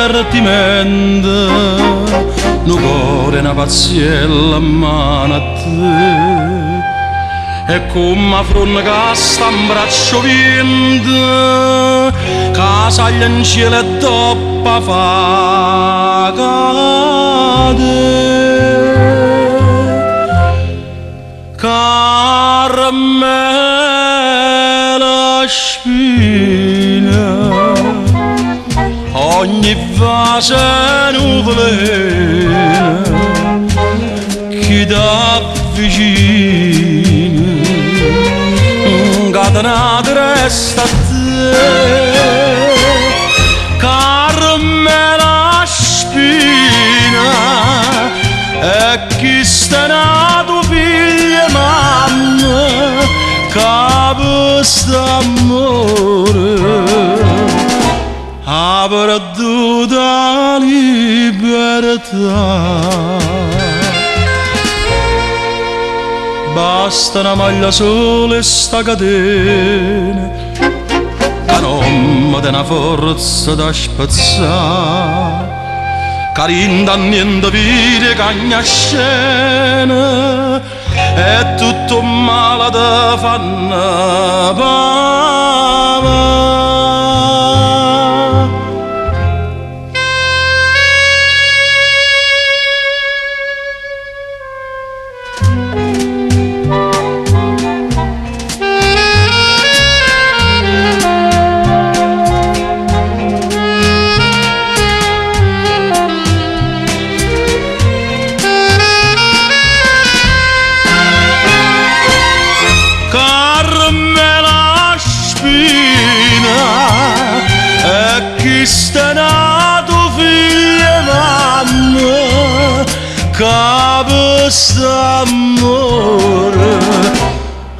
divertimento, un cuore e una pazziella a mano a te. E come fronna che sta in braccio vinto, casaglia in cielo e toppa fa cadere. Caramella spina, ogni fase nuvolina chi t'avvicina, catenata resta a te. Caramella spina, e chi sta nato figlio mamma, capo st'amore ha perduto la libertà. Basta una maglia sola e sta catena, che non mi dà una forza da spazzare, che rinda niente vide cagna scena, e tutto male da fanno pava. Chi sta nato figlio mamma, capo st'amore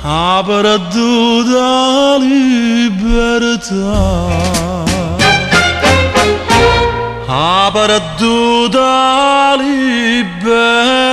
ha perduto la libertà, ha perduto la libertà.